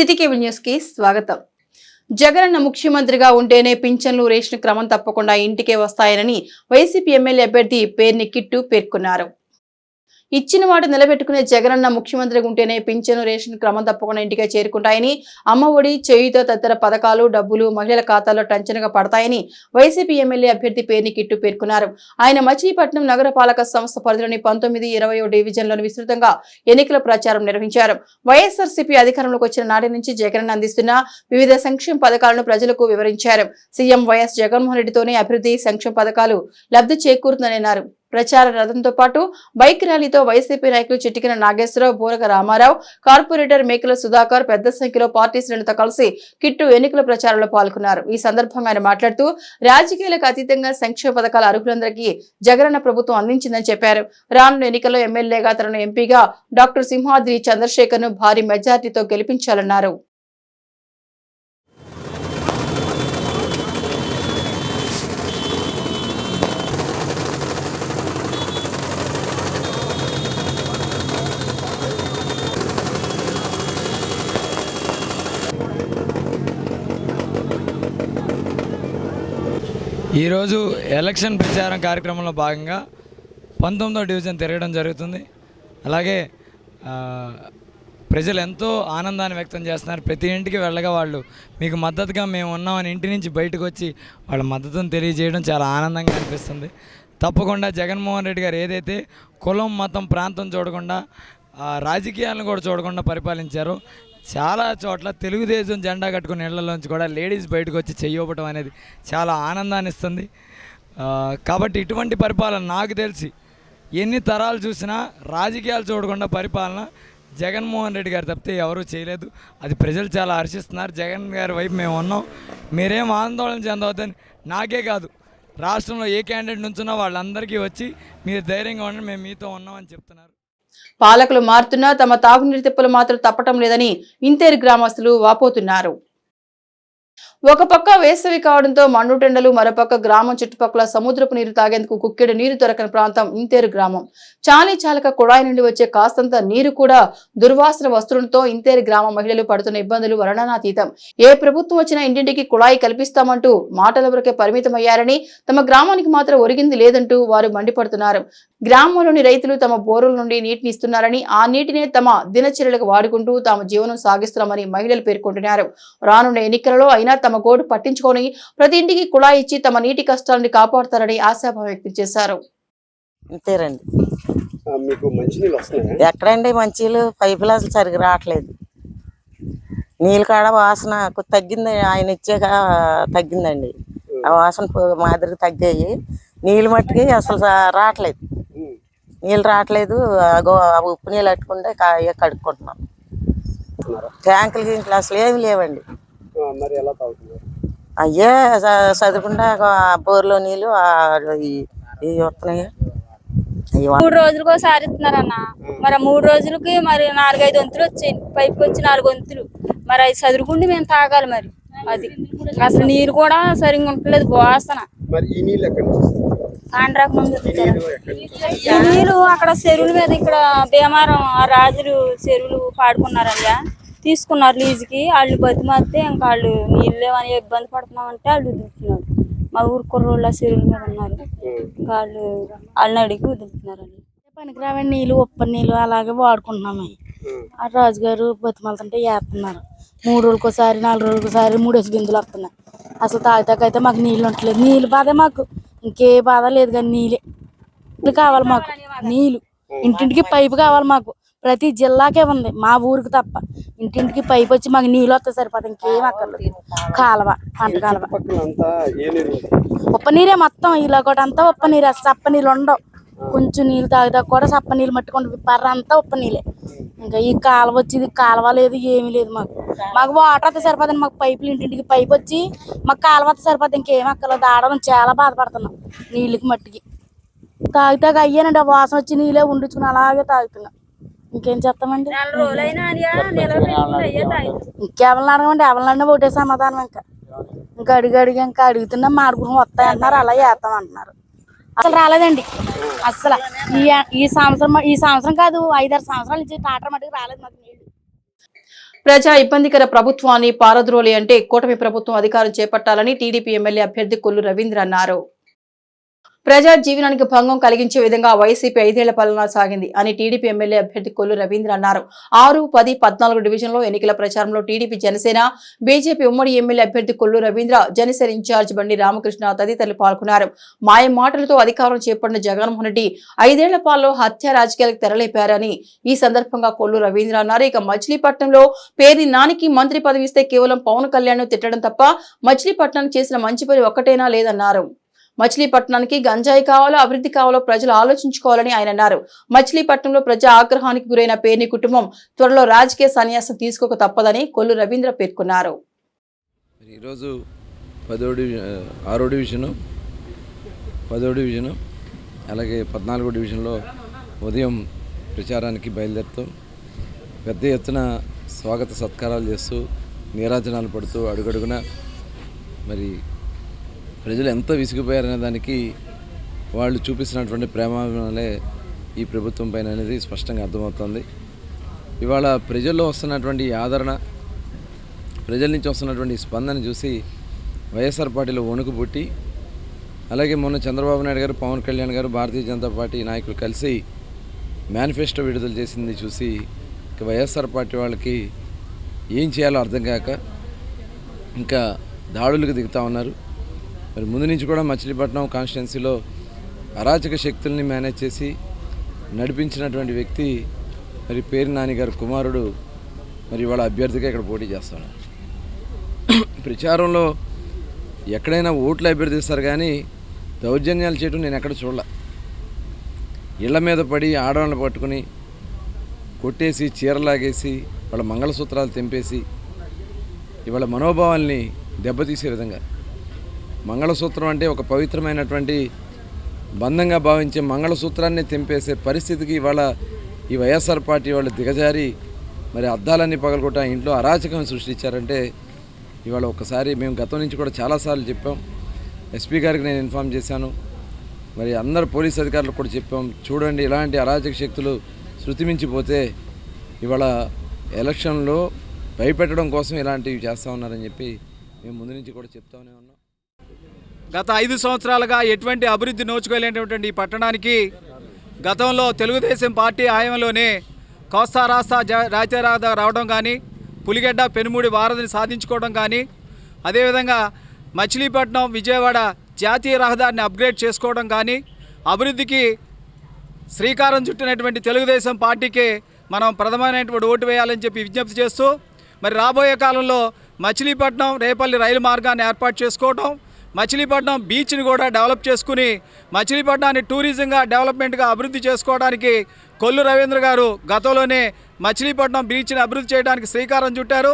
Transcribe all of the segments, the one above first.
City cable news కి స్వాగతం. జగనన్న ముఖ్యమంత్రిగా ఉంటేనే పింఛన్లు రేషన్ క్రమం తప్పకుండా ఇంటికే వస్తాయని వైసీపీ ఎమ్మెల్యే అభ్యర్థి పేర్ని కిట్టు పేర్కొన్నారు. ఇచ్చిన మాట నిలబెట్టుకునే జగనన్న ముఖ్యమంత్రిగా ఉంటేనే పింఛను రేషన్ క్రమం తప్పకుండా ఇంటికే చేరుకుంటాయని, అమ్మ ఒడి, చేయుత తదితర పథకాలు డబ్బులు మహిళల ఖాతాల్లో టంచనగా పడతాయని వైసీపీ ఎమ్మెల్యే అభ్యర్థి పేర్ని కిట్టు పేర్కొన్నారు. ఆయన మచిలీపట్నం నగరపాలక సంస్థ పరిధిలోని 19, 20 డివిజన్లను విస్తృతంగా ఎన్నికల ప్రచారం నిర్వహించారు. వైఎస్ఆర్సీపీ అధికారంలోకి వచ్చిన నాటి నుంచి జగనన్న అందిస్తున్న వివిధ సంక్షేమ పథకాలను ప్రజలకు వివరించారు. సీఎం వైఎస్ జగన్మోహన్ రెడ్డితోనే అభివృద్ధి సంక్షేమ పథకాలు లబ్ధి చేకూరుతుందని అన్నారు. ప్రచార రథంతో పాటు బైక్ ర్యాలీతో వైసీపీ నాయకులు చిట్టికిన నాగేశ్వరరావు, బోరగ రామారావు, కార్పొరేటర్ మేకల సుధాకర్ పెద్ద సంఖ్యలో పార్టీ శ్రేణులతో కలిసి కిట్టు ఎన్నికల ప్రచారంలో పాల్గొన్నారు. ఈ సందర్భంగా ఆయన మాట్లాడుతూ రాజకీయాలకు అతీతంగా సంక్షేమ పథకాల అర్హులందరికీ జగనన్న ప్రభుత్వం అందించిందని చెప్పారు. రానున్న ఎన్నికల్లో ఎమ్మెల్యేగా తనను ఎంపీగా డాక్టర్ సింహాద్రి చంద్రశేఖర్ ను భారీ మెజార్టీతో గెలిపించాలన్నారు. ఈరోజు ఎలక్షన్ ప్రచారం కార్యక్రమంలో భాగంగా 19వ డివిజన్ తిరగడం జరుగుతుంది. అలాగే ప్రజలు ఎంతో ఆనందాన్ని వ్యక్తం చేస్తున్నారు. ప్రతి ఇంటికి వెళ్ళగా వాళ్ళు మీకు మద్దతుగా మేము ఉన్నామని ఇంటి నుంచి బయటకు వచ్చి వాళ్ళ మద్దతును తెలియజేయడం చాలా ఆనందంగా అనిపిస్తుంది. తప్పకుండా జగన్మోహన్ రెడ్డి గారు ఏదైతే కులం, మతం, ప్రాంతం చూడకుండా రాజకీయాలను కూడా చూడకుండా పరిపాలించారో, చాలా చోట్ల తెలుగుదేశం జెండా కట్టుకున్న ఇళ్లలోంచి కూడా లేడీస్ బయటకు వచ్చి చెయ్యవటం అనేది చాలా ఆనందాన్ని ఇస్తుంది. కాబట్టి ఇటువంటి పరిపాలన నాకు తెలిసి ఎన్ని తరాలు చూసినా రాజకీయాలు చూడకుండా పరిపాలన జగన్మోహన్ రెడ్డి గారు తప్పితే ఎవరూ చేయలేదు. అది ప్రజలు చాలా హర్షిస్తున్నారు. జగన్ గారి వైపు మేము ఉన్నాం, మీరేం ఆందోళన చెందవద్దని, నాకే కాదు రాష్ట్రంలో ఏ క్యాండిడేట్ నుంచున్నా వాళ్ళందరికీ వచ్చి మీరు ధైర్యంగా ఉండండి, మేము మీతో ఉన్నామని చెప్తున్నారు. పాలకులు మారుతున్నా తమ తాగునీటి తిప్పలు మాత్రం తప్పటం లేదని ఇంతేరు గ్రామస్తులు వాపోతున్నారు. ఒక పక్క వేసవి కావడంతో మండుటెండలు, మరోపక్క గ్రామం చుట్టుపక్కల సముద్రపు నీరు తాగేందుకు కుక్కెడు నీరు దొరకని ప్రాంతం ఇంతేరు గ్రామం. చాలక కుళాయి నుండి వచ్చే కాస్తంత నీరు కూడా దుర్వాసన వస్తుండటంతో ఇంతేరు గ్రామ మహిళలు పడుతున్న ఇబ్బందులు వర్ణనాతీతం. ఏ ప్రభుత్వం వచ్చినా ఇంటింటికి కుళాయి కల్పిస్తామంటూ మాటల వరకే పరిమితమయ్యారని, తమ గ్రామానికి మాత్రం ఒరిగింది లేదంటూ వారు మండిపడుతున్నారు. గ్రామంలోని రైతులు తమ బోరుల నుండి నీటిని ఇస్తున్నారని, ఆ నీటినే తమ దినచర్యలకు వాడుకుంటూ తాము జీవనం సాగిస్తున్నామని మహిళలు పేర్కొంటున్నారు. రానున్న ఎన్నికలలో అయినా తమ గోడు పట్టించుకొని ప్రతి ఇంటికి కుళాయి ఇచ్చి తమ నీటి కష్టాలను కాపాడుతారని ఆశాభావం వ్యక్తం చేశారు. అంతేనండి. ఎక్కడండి మంచినీళ్ళు పైపులు అసలు సరిగ్గా రావట్లేదు. నీళ్ళు కాడ వాసన తగ్గింది, ఆయన ఇచ్చాక తగ్గిందండి. ఆ వాసన మాదిరి తగ్గాయి. నీళ్ళు మట్టికి అసలు రావట్లేదు, నీళ్ళు రావట్లేదు. ఉప్పు నీళ్ళు అట్టుకుంటే కడుక్కుంటున్నాం. ట్యాంకులు గింకులు అసలు ఏమి లేవండి. అయ్యే చదువుకుంటే బోర్లో నీళ్ళు ఇవి వస్తున్నాయి. 3 రోజులకు ఒకసారి ఇస్తున్నారన్న. మరి 3 రోజులకి మరి 4-5 వంతులు వచ్చాయి. పైపు వచ్చి 4 వంతులు. మరి అది చదువుకుంటే మేము తాగాలి. మరి అది అసలు నీరు కూడా సరిగ్గా ఉండలేదు, వాసన. కాండ్రాకు ముందు నీళ్ళు అక్కడ చెరువుల మీద, ఇక్కడ భీమారం ఆ రాజులు చెరువులు పాడుకున్నారయ్యా, తీసుకున్నారు లీజుకి. వాళ్ళు బతిమాస్తే ఇంకా వాళ్ళు నీళ్ళు లేవని ఇబ్బంది పడుతున్నామంటే వాళ్ళు వదులుతున్నారు. మా ఊరు కుర్రోళ్ళు ఆ చెరువుల మీద ఉన్నారు, ఇంకా వాళ్ళని అడిగి వదులుతున్నారండి. పనికిరావండి నీళ్ళు, ఉప్పు నీళ్ళు అలాగే వాడుకుంటున్నాము. ఆ రాజుగారు బతిమాలుతుంటే వేస్తున్నారు. 3 రోజులకోసారి, 4 రోజులకోసారి 3 బిందులు వస్తున్నాయి. అసలు తాగితాకైతే మాకు నీళ్ళు ఉండట్లేదు. నీళ్ళు బాధే మాకు, ఇంకే బాధ లేదు. కానీ నీళ్ళు కావాలి మాకు. నీళ్ళు ఇంటింటికి పైపు కావాలి మాకు. ప్రతి జిల్లాకే ఉంది, మా ఊరికి తప్ప. ఇంటింటికి పైపు వచ్చి మాకు నీళ్ళు వస్తే సరిపోతుంది, ఇంకేం అక్కర్లేదు. కాలువ, పంట కాలువ, ఉప్ప నీరే మొత్తం. ఇలా కూడా అంతా ఉప్ప నీరే, సప్ప నీళ్ళు ఉండవు. కొంచెం నీళ్ళు తాగితే కూడా సప్ప నీళ్ళు మట్టుకుంటుంది. పర్ర అంతా ఉప్ప నీళ్ళే. ఇంకా ఈ కాలువ వచ్చేది, కాలువ లేదు, ఏమీ లేదు మాకు. వాటర్ వస్తే సరిపోతుంది. మాకు పైపులు ఇంటింటికి పైపు వచ్చి మాకు కాలువ వస్తే సరిపోతుంది, ఇంకేం అక్కర్లేదు. ఆడడం చాలా బాధపడుతున్నాం నీళ్ళకి మట్టికి. తాగితాక అయ్యానండి, ఆ వాసన వచ్చి నీళ్ళే ఉండించుకుని అలాగే తాగుతున్నాం. ఇంకేం చేస్తామండి? ఇంకెవరిని అడగమండి, ఎవరినన్నా ఒకటే సమాధానం. ఇంకా అడిగి ఇంకా అడుగుతున్నాం. మాడుకుని వస్తాయంటున్నారు, అలా చేస్తాం అంటున్నారు. అసలు రాలేదండి అసలు. ఈ సంవత్సరం కాదు, 5-6 సంవత్సరాల నుంచి టాటర్ మట్టుకు రాలేదు మాకు నీళ్ళు. ప్రజా ఇబ్బందికర ప్రభుత్వాన్ని పారద్రోలి అంటే కూటమి ప్రభుత్వం అధికారం చేపట్టాలని టీడీపీ ఎమ్మెల్యే అభ్యర్థి కొల్లు రవీంద్ర అన్నారు. ప్రజా జీవనానికి భంగం కలిగించే విధంగా వైసీపీ 5 ఏళ్ల పాలన సాగింది అని టీడీపీ ఎమ్మెల్యే అభ్యర్థి కొల్లు రవీంద్ర అన్నారు. 6, 10, 14 డివిజన్లో ఎన్నికల ప్రచారంలో టీడీపీ, జనసేన, బీజేపీ ఉమ్మడి ఎమ్మెల్యే అభ్యర్థి కొల్లు రవీంద్ర, జనసేన ఇన్ఛార్జ్ బండి రామకృష్ణ తదితరులు పాల్గొన్నారు. మాయ మాటలతో అధికారం చేపట్టిన జగన్మోహన్ రెడ్డి 5 ఏళ్ల పాలనలో హత్య రాజకీయాలకు తెరలేపారని ఈ సందర్భంగా కొల్లు రవీంద్ర అన్నారు. ఇక మచిలీపట్నంలో పేర్ని నానికి మంత్రి పదవి ఇస్తే కేవలం పవన్ కళ్యాణ్ తిట్టడం తప్ప మచిలీపట్నానికి చేసిన మంచి పని ఒక్కటేనా లేదన్నారు. మచిలీపట్నానికి గంజాయి కావాలో అభివృద్ధి కావాలో ప్రజలు ఆలోచించుకోవాలని ఆయన అన్నారు. మచిలీపట్నంలో ప్రజా ఆగ్రహానికి గురైన పేర్ని కుటుంబం త్వరలో రాజకీయ సన్యాసం తీసుకోక తప్పదని కొల్లు రవీంద్ర పేర్కొన్నారు. ఈరోజు 6వ డివిజను 10వ డివిజను అలాగే 14వ డివిజన్లో ఉదయం ప్రచారానికి బయలుదేరుతూ పెద్ద ఎత్తున స్వాగత సత్కారాలు చేస్తూ నీరాజనాలు పడుతూ అడుగడుగున మరి ప్రజలు ఎంత విసిగిపోయారనే దానికి వాళ్ళు చూపిస్తున్నటువంటి ప్రేమాభిమానాలే ఈ ప్రభుత్వం పైన అనేది స్పష్టంగా అర్థమవుతుంది. ఇవాళ ప్రజల్లో వస్తున్నటువంటి ఆదరణ, ప్రజల నుంచి వస్తున్నటువంటి స్పందన చూసి వైఎస్ఆర్ పార్టీలో వణుకు పుట్టి, అలాగే మొన్న చంద్రబాబు నాయుడు గారు, పవన్ కళ్యాణ్ గారు, భారతీయ జనతా పార్టీ నాయకులు కలిసి మేనిఫెస్టో విడుదల చేసింది చూసి వైఎస్ఆర్ పార్టీ వాళ్ళకి ఏం చేయాలో అర్థం కాక ఇంకా దాడులకు దిగుతూ ఉన్నారు. మరి ముందు నుంచి కూడా మచిలీపట్నం కాన్స్టిట్యున్సీలో అరాచక శక్తుల్ని మేనేజ్ చేసి నడిపించినటువంటి వ్యక్తి మరి పేరు నాని గారి కుమారుడు మరి వాళ్ళ అభ్యర్థిగా ఇక్కడ పోటీ చేస్తున్నారు. ప్రచారంలో ఎక్కడైనా ఓట్లు అభ్యర్థిస్తారు కానీ దౌర్జన్యాలు చేయడం నేను ఎక్కడ చూడలే. ఇళ్ల మీద పడి ఆడవాళ్ళని పట్టుకుని కొట్టేసి చీరలాగేసి వాళ్ళ మంగళసూత్రాలు తెంపేసి ఇవాళ మనోభావాల్ని దెబ్బతీసే విధంగా, మంగళసూత్రం అంటే ఒక పవిత్రమైనటువంటి బంధంగా భావించే మంగళసూత్రాన్ని తెంపేసే పరిస్థితికి ఇవాళ ఈ వైఎస్ఆర్ పార్టీ వాళ్ళు దిగజారి మరి అద్దాలన్నీ పగలగొట్టి ఆ ఇంట్లో అరాచకం సృష్టించారంటే ఇవాళ ఒక్కసారి మేము గతం నుంచి కూడా చాలాసార్లు చెప్పాం. ఎస్పీ గారికి నేను ఇన్ఫామ్ చేశాను, మరి అందరు పోలీస్ అధికారులకు కూడా చెప్పాం. చూడండి, ఇలాంటి అరాచక శక్తులు శృతిమించిపోతే ఇవాళ ఎలక్షన్లో భయపెట్టడం కోసం ఇలాంటివి చేస్తూ ఉన్నారని చెప్పి మేము ముందు నుంచి కూడా చెప్తానే ఉన్నాం. గత 5 సంవత్సరాలుగా ఎటువంటి అభివృద్ధి నోచుకోలేనటువంటి ఈ పట్టణానికి గతంలో తెలుగుదేశం పార్టీ హయాంలోనే కోస్తా రాస్తా జాతీయ రహదారి రావడం కానీ, పులిగడ్డ పెనుమూడి వారధిని సాధించుకోవడం కానీ, అదేవిధంగా మచిలీపట్నం విజయవాడ జాతీయ రహదారిని అప్గ్రేడ్ చేసుకోవడం కానీ, అభివృద్ధికి శ్రీకారం చుట్టినటువంటి తెలుగుదేశం పార్టీకి మనం ప్రథమైనటువంటి ఓటు వేయాలని చెప్పి విజ్ఞప్తి చేస్తూ, మరి రాబోయే కాలంలో మచిలీపట్నం రేపల్లి రైలు మార్గాన్ని ఏర్పాటు చేసుకోవడం, మచిలీపట్నం బీచ్ని కూడా డెవలప్ చేసుకుని మచిలీపట్నాన్ని టూరిజంగా డెవలప్మెంట్గా అభివృద్ధి చేసుకోవడానికి కొల్లు రవీంద్ర గారు గతంలోనే మచిలీపట్నం బీచ్ని అభివృద్ధి చేయడానికి శ్రీకారం చుట్టారు.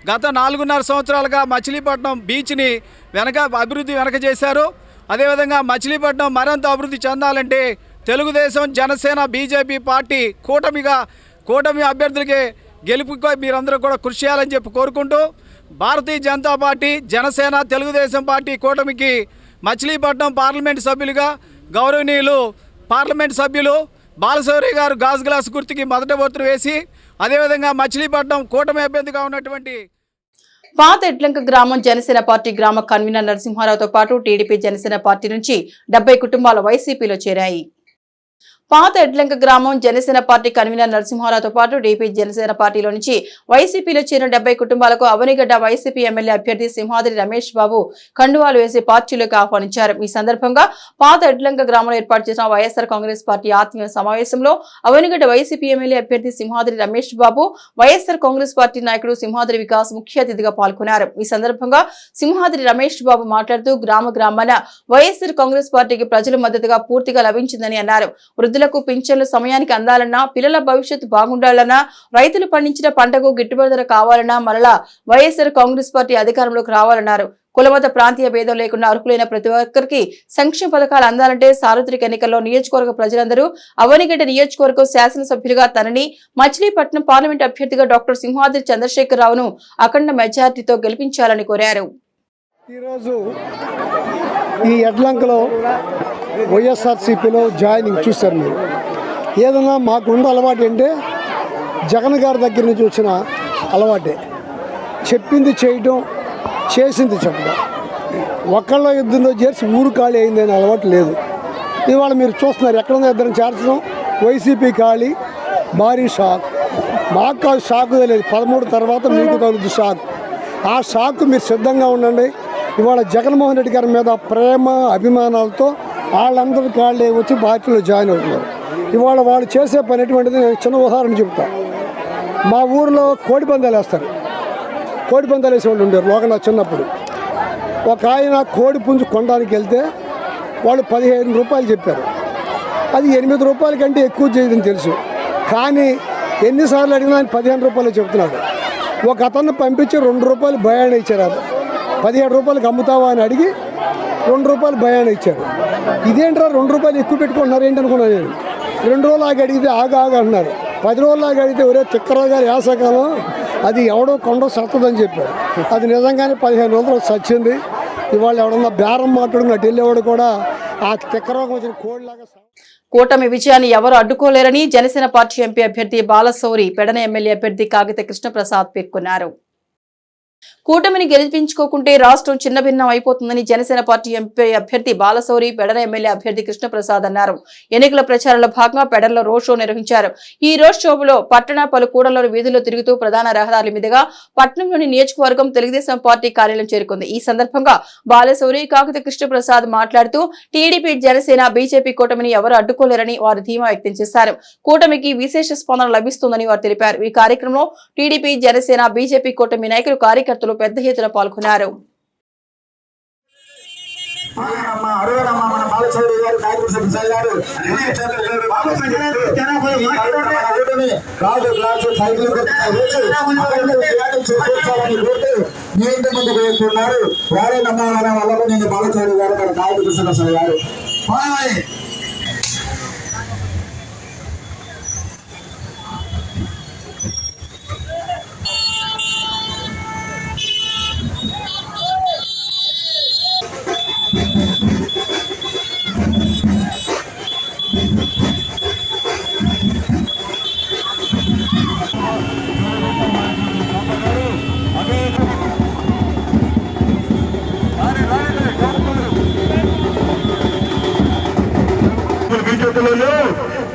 గత 4.5 సంవత్సరాలుగా మచిలీపట్నం బీచ్ని అభివృద్ధి వెనక చేశారు. అదేవిధంగా మచిలీపట్నం మరింత అభివృద్ధి చెందాలంటే తెలుగుదేశం, జనసేన, బీజేపీ పార్టీ కూటమి అభ్యర్థులకి గెలుపుకో మీరందరూ కూడా కృషి చేయాలని చెప్పి కోరుకుంటూ, భారతీయ జనతా పార్టీ, జనసేన, తెలుగుదేశం పార్టీ కూటమికి మచిలీపట్నం పార్లమెంటు సభ్యులుగా గౌరవనీయులు పార్లమెంటు సభ్యులు బాలశౌరి గారు గాజు గ్లాస్ గుర్తుకి మొదటి ఓటు వేసి, అదేవిధంగా మచిలీపట్నం కూటమి అభ్యర్థిగా ఉన్నటువంటి పాత ఎడ్లంక గ్రామం జనసేన పార్టీ గ్రామ కన్వీనర్ నరసింహారావుతో పాటు టీడీపీ, జనసేన పార్టీ నుంచి 70 కుటుంబాలు వైసీపీలో చేరాయి. పాత ఎడ్లంక గ్రామం జనసేన పార్టీ కన్వీనర్ నరసింహారావుతో పాటు టీడీపీ, జనసేన పార్టీలో నుంచి వైసీపీలో చేరిన 70 కుటుంబాలకు అవనిగడ్డ వైసీపీ ఎమ్మెల్యే అభ్యర్థి సింహాద్రి రమేష్ బాబు కండువాలు వేసి పార్టీలోకి ఆహ్వానించారు. ఈ సందర్భంగా పాత ఎడ్లంక గ్రామంలో ఏర్పాటు చేసిన వైఎస్ఆర్ కాంగ్రెస్ పార్టీ ఆత్మీయ సమావేశంలో అవనిగడ్డ వైసీపీ ఎమ్మెల్యే అభ్యర్థి సింహాద్రి రమేష్ బాబు, వైఎస్ఆర్ కాంగ్రెస్ పార్టీ నాయకుడు సింహాద్రి వికాస్ ముఖ్య అతిథిగా పాల్గొన్నారు. ఈ సందర్భంగా సింహాద్రి రమేష్ బాబు మాట్లాడుతూ గ్రామాన వైఎస్ఆర్ కాంగ్రెస్ పార్టీకి ప్రజల మద్దతుగా పూర్తిగా లభించిందని అన్నారు. వృద్ధులకు పింఛన్లు సమయానికి అందాలన్నా, పిల్లల భవిష్యత్తు బాగుండాలన్నా, రైతులు పండించిన పంటకు గిట్టుబాటు ధర కావాలన్నా మరలా వైఎస్ఆర్ కాంగ్రెస్ పార్టీ అధికారంలోకి రావాలన్నారు. కులమత ప్రాంతీయ భేదం లేకుండా అర్హులైన ప్రతి ఒక్కరికి సంక్షేమ పథకాలు అందాలంటే సార్వత్రిక ఎన్నికల్లో నియోజకవర్గ ప్రజలందరూ అవనిగడ్డ నియోజకవర్గం శాసనసభ్యులుగా తనని, మచిలీపట్నం పార్లమెంట్ అభ్యర్థిగా డాక్టర్ సింహాద్రి చంద్రశేఖరరావును అఖండ మెజార్టీతో గెలిపించాలని కోరారు. ఈరోజు ఈ ఎడ్లంకలో వైఎస్ఆర్సీపీలో జాయినింగ్ చూశారు. మీరు ఏదన్నా మాకు ఉండే అలవాటు అంటే జగన్ గారి దగ్గర నుంచి వచ్చిన అలవాటే. చెప్పింది చేయటం, చేసింది చెప్పడం. ఒకళ్ళ ఇద్దరిలో చేర్చి ఊరు ఖాళీ అయిందని అలవాటు లేదు. ఇవాళ మీరు చూస్తున్నారు ఎక్కడున్నా ఇద్దరం చేర్చడం. వైసీపీ ఖాళీ, భారీ షాక్. మాకు కాదు షాక్ తెలియదు, 13 తర్వాత మీకు తగులుతుంది షాక్. ఆ షాక్ మీరు సిద్ధంగా ఉండండి. ఇవాళ జగన్మోహన్ రెడ్డి గారి మీద ప్రేమ అభిమానాలతో వాళ్ళందరూ ఖాళీ వచ్చి పార్టీలో జాయిన్ అవుతున్నారు. ఇవాళ వాళ్ళు చేసే పని ఎటువంటిది నేను చిన్న ఉదాహరణ చెప్తా. మా ఊరిలో కోడి పందాలు వేస్తారు. కోడి పందాలు వేసేవాళ్ళు ఉండేవారు లోకల్ చిన్నప్పుడు. ఒక ఆయన కోడి పుంజు కొనడానికి వెళ్తే వాళ్ళు 15 రూపాయలు చెప్పారు. అది 8 రూపాయల కంటే ఎక్కువ చేయదని తెలుసు, కానీ ఎన్నిసార్లు అడిగినా ఆయన 15 రూపాయలు చెప్తున్నాడు. ఒక అతన్ని పంపించి 2 రూపాయలు భయాన్ని ఇచ్చారు. అది 17 రూపాయలకి అమ్ముతావా అని అడిగి 2 రూపాయలు భయాన్ని ఇచ్చారు. ఇదేంట్రా 2 రూపాయలు ఎక్కువ పెట్టుకుంటున్నారు ఏంటి అనుకున్నాను నేను. 2 రోజులు ఆగి అడిగితే ఆగా అంటున్నారు. 10 రోజులు ఆగి అడిగితే ఒరే తిక్కరావు గారు యాసకాలం అది ఎవడో కొండో సత్తదని చెప్పారు. అది నిజంగానే 15 రోజులు సచ్చింది. ఇవాళ ఎవడన్నా బేరం మాట్లాడుకున్నట్టు వెళ్ళేవాడు కూడా ఆ తిక్కరోగం వచ్చిన కోడిలాగా. కూటమి విజయాన్ని ఎవరు అడ్డుకోలేరని జనసేన పార్టీ ఎంపీ అభ్యర్థి బాలశౌరి, పెడన ఎమ్మెల్యే అభ్యర్థి కాగిత కృష్ణప్రసాద్ పేర్కొన్నారు. కూటమిని గెలిపించుకోకుంటే రాష్ట్రం చిన్నభిన్నం అయిపోతుందని జనసేన పార్టీ ఎంపీ అభ్యర్థి బాలశౌరి, పెడన ఎమ్మెల్యే అభ్యర్థి కృష్ణప్రసాద్ అన్నారు. ఎన్నికల ప్రచారంలో భాగంగా పెడనలో రోడ్ షో నిర్వహించారు. ఈ రోడ్ షోలో పట్టణ పలు కూడళ్ల వీధుల్లో తిరుగుతూ ప్రధాన రహదారుల మీదుగా పట్టణంలోని నియోజకవర్గం తెలుగుదేశం పార్టీ కార్యాలయం చేరుకుంది. ఈ సందర్భంగా బాలశౌరి, కాగిత కృష్ణప్రసాద్ మాట్లాడుతూ టీడీపీ, జనసేన, బీజేపీ కూటమిని ఎవరు అడ్డుకోలేరని వారు ధీమా వ్యక్తం చేశారు. కూటమికి విశేష స్పందన లభిస్తుందని వారు తెలిపారు. ఈ కార్యక్రమంలో టీడీపీ, జనసేన, బీజేపీ కూటమి నాయకులు, కార్యకర్తలు పెద్ద ఎత్తున పాల్గొన్నారు. వారే నమ్మాలనే వాళ్ళకు నేను బాలచౌరి గారు మన కాగిత కృష్ణప్రసాద్ గారు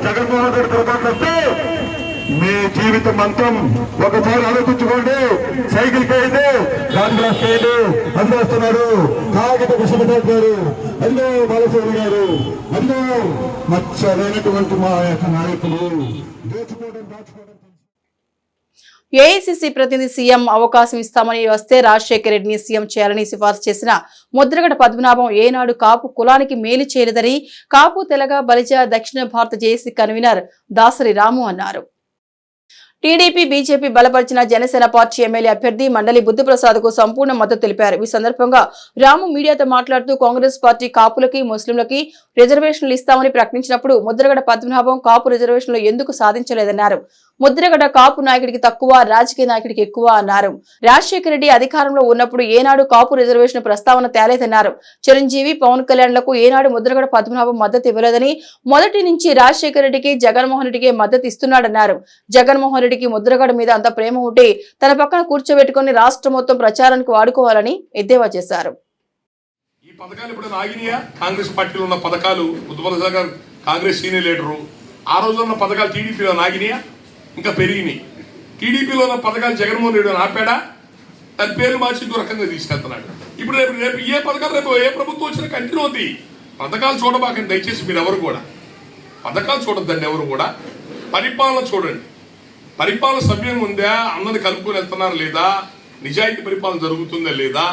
జగన్మోహన్ రెడ్డి ప్రభుత్వంతో మీ జీవితం అంతం ఒకసారి ఆలోచించుకోండి. సైకిల్కి అయితే కాంగ్రెస్ అయితే అందరూ కాగిత కృష్ణప్రసాద్ గారు, అందులో బాలశౌరి గారు, అందులో మచ్చలైనటువంటి మా యొక్క నాయకులు దాచుకోవడం. ఏఐసీసీ ప్రతినిధి సీఎం అవకాశం ఇస్తామని వస్తే రాజశేఖర రెడ్డిని సీఎం చేయాలని సిఫార్సు చేసిన ముద్రగడ పద్మనాభం ఏనాడు కాపు కులానికి మేలు చేయలేదని కాపు, తెలగ, బలిజ, దక్షిణ భారత జేఏసీ కన్వీనర్ దాసరి రాము అన్నారు. టీడీపీ, బీజేపీ బలపరిచిన జనసేన పార్టీ ఎమ్మెల్యే అభ్యర్థి మండలి బుద్ధిప్రసాద్ కు సంపూర్ణ మద్దతు తెలిపారు. ఈ సందర్భంగా రాము మీడియాతో మాట్లాడుతూ కాంగ్రెస్ పార్టీ కాపులకి, ముస్లింలకి రిజర్వేషన్లు ఇస్తామని ప్రకటించినప్పుడు ముద్రగడ పద్మనాభం కాపు రిజర్వేషన్లు ఎందుకు సాధించలేదన్నారు. ముద్రగడ కాపు నాయకుడికి తక్కువ, రాజకీయ నాయకుడికి ఎక్కువ అన్నారు. రాజశేఖర రెడ్డి అధికారంలో ఉన్నప్పుడు ఏనాడు కాపు రిజర్వేషన్ ప్రస్తావన తేలేదన్నారు. చిరంజీవి, పవన్ కళ్యాణ్లకు ఏనాడు ముద్రగడ పద్మనాభం మద్దతు ఇవ్వలేదని, మొదటి నుంచి రాజశేఖర రెడ్డికి, జగన్మోహన్ రెడ్డికి మద్దతు ఇస్తున్నాడన్నారు. జగన్మోహన్ రెడ్డికి ముద్రగడ మీద అంత ప్రేమ ఉంటే తన పక్కన కూర్చోబెట్టుకుని రాష్ట్రం మొత్తం ప్రచారానికి వాడుకోవాలని ఎద్దేవా చేశారు. ఈ పథకాలు ఇప్పుడు ఆగినాయా? కాంగ్రెస్ పార్టీలో ఉన్న పథకాలు, బుద్ధప్రసాద్ గారు కాంగ్రెస్ సీనియర్ లీడరు, ఆ రోజు ఉన్న పథకాలు టీడీపీలో ఆగినాయా? ఇంకా పెరిగినాయి. టీడీపీలో ఉన్న పథకాలు జగన్మోహన్ రెడ్డి ఆపాడా? తన పేరు మార్చి ఇంకో రకంగా తీసుకెళ్తున్నాడు. ఇప్పుడు రేపు ఏ పథకాలు రేపు ఏ ప్రభుత్వం వచ్చినా కంటిన్యూ అవుతాయి. పథకాలు చూడబాకండి దయచేసి, మీరు ఎవరు కూడా పథకాలు చూడొద్దండి. ఎవరు కూడా పరిపాలన చూడండి. పరిపాలన సభ్యంగా ఉందా, అందరిని కలుపుకొని వెళ్తున్నారు లేదా, నిజాయితీ పరిపాలన జరుగుతుందా లేదా,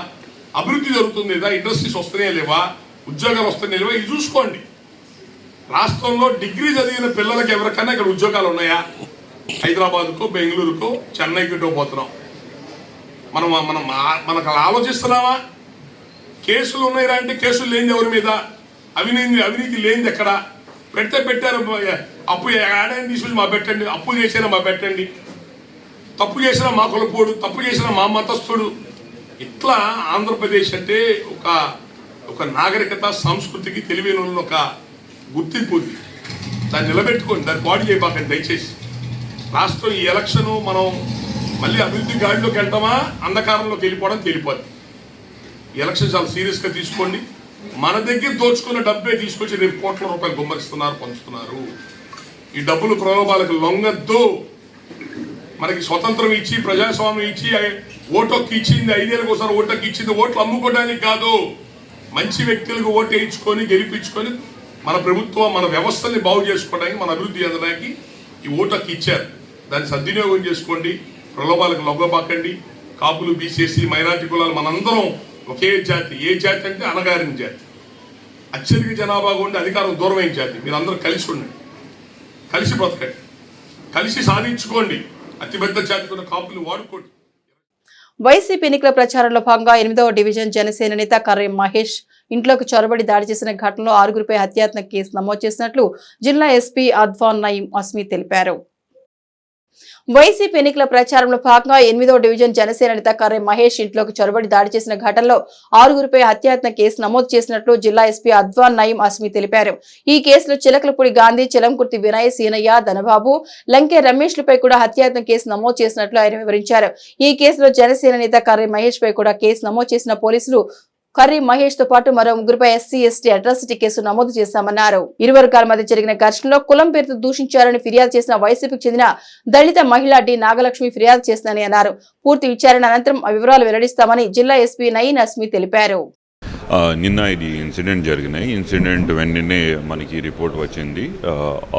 అభివృద్ధి జరుగుతుంది లేదా, ఇండస్ట్రీస్ వస్తున్నాయా లేవా, ఉద్యోగాలు వస్తున్నాయా లేవా, ఇది చూసుకోండి. రాష్ట్రంలో డిగ్రీ చదివిన పిల్లలకి ఎవరికైనా ఇక్కడ ఉద్యోగాలు ఉన్నాయా? హైదరాబాద్కో, బెంగళూరుకో, చెన్నైకి పోతున్నాం. మనకు ఆలోచిస్తున్నావా? కేసులు ఉన్నాయిరా అంటే కేసులు లేనిది ఎవరి మీద, అవినీతి లేనిది ఎక్కడ? పెట్టారు. అప్పు ఏడాది తీసుకుని మా పెట్టండి, అప్పులు చేసినా మా పెట్టండి, తప్పు చేసినా మా కులపోడు, తప్పు చేసినా మా మతస్థుడు. ఇట్లా ఆంధ్రప్రదేశ్ అంటే ఒక నాగరికత, సంస్కృతికి తెలివైన ఒక గుర్తింపు ఉంది. దాన్ని నిలబెట్టుకోండి, దాన్ని పాడు చేయబాకండి దయచేసి. రాష్ట్రం ఈ ఎలక్షను మనం మళ్ళీ అభివృద్ధి గాడిలోకి వెళ్తామా అంధకారంలోకి వెళ్ళిపోవడం తెలిపోద్ది. ఎలక్షన్ చాలా సీరియస్గా తీసుకోండి. మన దగ్గర దోచుకున్న డబ్బే తీసుకొచ్చి రేపు కోట్ల రూపాయలు గుమ్మరిస్తున్నారు, పంచుతున్నారు. ఈ డబ్బులు ప్రలోభాలకు లొంగద్దు. మనకి స్వతంత్రం ఇచ్చి ప్రజాస్వామ్యం ఇచ్చి ఓటొక్కి ఇచ్చింది, 5 ఏళ్ళకి ఒకసారి ఓటొక్కి ఇచ్చింది ఓట్లు అమ్ముకోవడానికి కాదు. మంచి వ్యక్తులకు ఓటు వేయించుకొని గెలిపించుకొని మన ప్రభుత్వం మన వ్యవస్థని బాగు చేసుకోవడానికి, మన అభివృద్ధి చెందడానికి ఈ ఓటొక్కి ఇచ్చారు. దాన్ని సద్వినియోగం చేసుకోండి. ప్రలోభాలకు లొంగబాకండి. కాపులు, బీసీసీ, మైనార్టీ కులాలు మనందరం ఒకే జాతి. ఏ జాతి అంటే అణగారిన జాతి. అత్యధిక జనాభా ఉండి అధికారం దూరమైన జాతి. మీరందరూ కలిసి ఉండండి, కలిసి బ్రతకండి, కలిసి సాధించుకోండి. అతిపెద్ద జాతి ఉన్న కాపులు వాడుకోండి. వైసీపీ ఎన్నికల ప్రచారంలో భాగంగా 8వ డివిజన్ జనసేన నేత కర్రీ మహేష్ ఇంట్లోకి చొరబడి దాడి చేసిన ఘటనలో 6గురిపై హత్యాత్మక కేసు నమోదు చేసినట్లు జిల్లా ఎస్పీ అద్వాన్ నయీం అస్మి తెలిపారు. వైసీపీ ఎన్నికల ప్రచారంలో భాగంగా 8వ డివిజన్ జనసేన నేత కర్రీ మహేష్ ఇంట్లోకి చొరబడి దాడి చేసిన ఘటనలో 6గురిపై హత్యాత్మక కేసు నమోదు చేసినట్లు జిల్లా ఎస్పీ అద్వాన్ నయీం అస్మి తెలిపారు. ఈ కేసులో చిలకలపూడి గాంధీ, చిలంకుర్తి వినయ్, సీనయ్య, ధనబాబు, లంకే రమేష్లపై కూడా హత్యాత్మక కేసు నమోదు చేసినట్లు ఆయన వివరించారు. ఈ కేసులో జనసేన నేత కర్రీ మహేష్ పై కూడా కేసు నమోదు చేసిన పోలీసులు కర్రీ మహేష్ తో పాటు మరో 3గురిపై ఎస్సీ, ఎస్టీ అట్రాసిటీ కేసు నమోదు చేశామన్నారు. ఇరు వర్గాల మధ్య జరిగిన ఘర్షణలో కులం పేరుతో దూషించారని ఫిర్యాదు చేసిన వైసీపీకి చెందిన దళిత మహిళ డి నాగలక్ష్మి ఫిర్యాదు చేసిందని అన్నారు. పూర్తి విచారణ అనంతరం వివరాలు వెల్లడిస్తామని జిల్లా ఎస్పీ నయీం అస్మి తెలిపారు. నిన్న ఇది ఇన్సిడెంట్ జరిగినాయి. ఇన్సిడెంట్ వెంటనే మనకి రిపోర్ట్ వచ్చింది.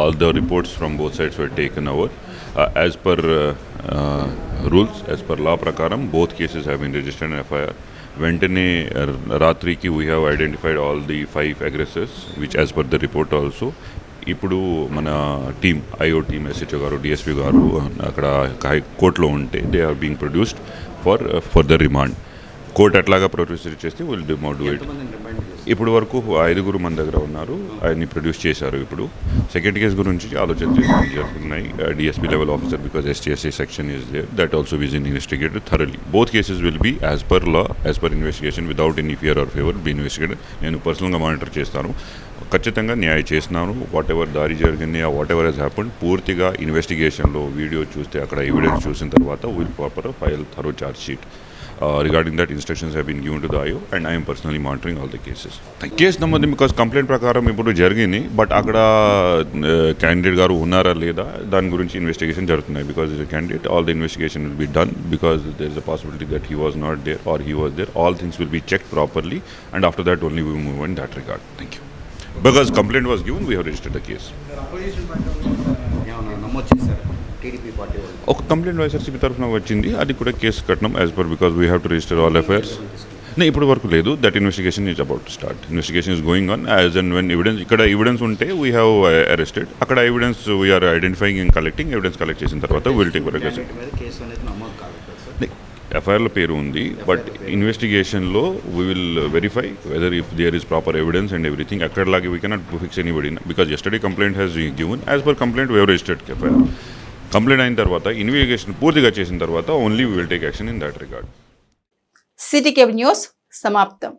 All the reports from both sides were taken over as per rules, as per law ప్రకారం both cases have been registered in FIR. వెంటనే రాత్రికి we have identified all the 5 aggressors which as per the report also. ఇప్పుడు మన team, IO team, SHO గారు, DSP గారు అక్కడ కోర్టులో ఉంటే they are being produced for the remand. Court ఎట్లాగా ప్రొడ్యూస్ చేస్తే విల్ డూ ఇట్. ఇప్పుడు వరకు 5 మన దగ్గర ఉన్నారు, ఆయన్ని ప్రొడ్యూస్ చేశారు. ఇప్పుడు సెకండ్ కేసు గురించి ఆలోచన జరుగుతున్నాయి. DSP level officer, because ST SC section is there, that also is investigated thoroughly. Both cases will be as per law, as per investigation, without any fear or favour be investigated. నేను పర్సనల్గా monitor చేస్తాను, ఖచ్చితంగా న్యాయం చేస్తున్నాను. What ever దారి జరిగింది, what ever Hess happened, పూర్తిగా ఇన్వెస్టిగేషన్లో వీడియో చూస్తే, అక్కడ ఎవిడెన్స్ చూసిన తర్వాత will proper file thorough charge sheet. Regarding that, instructions have been given to the IO and I am personally monitoring all the cases. Case number because complaint ప్రకారం ఇప్పుడు జరిగింది, but అక్కడ క్యాండిడేట్ గారు ఉన్నారా లేదా దాని గురించి ఇన్వెస్టిగేషన్ జరుగుతున్నాయి. Because is candidate, all the investigation will be done because there is a possibility that he was not there or he was there. All things will be checked properly and after that only we move in that regard. Thank you. Because complaint was given, we have registered the case. ఒక complaint YSRCP తరఫున వచ్చింది, అది కూడా case కట్టినాం as per, because we have to register all FIRs. ఇప్పుడు వరకు లేదు. That investigation is about to start. Investigation is going on. As and when evidence, ఇక్కడ ఎవిడెన్స్ ఉంటే వీ హ్యావ్ అరెస్టెడ్. అక్కడ evidence we are identifying and collecting. Evidence collect చేసిన తర్వాత will take వరకు. ఎఫ్ఐఆర్లో పేరు ఉంది, బట్ ఇన్వెస్టిగేషన్లో we will verify whether if there is proper evidence and everything. అక్కడలాగే we cannot fix anybody because yesterday complaint has given. As per complaint we have registered FIR. Complaint అయిన తర్వాత, investigation పూర్తిగా చేసిన తర్వాత only we will take action in that regard. City cable news సమాప్తం.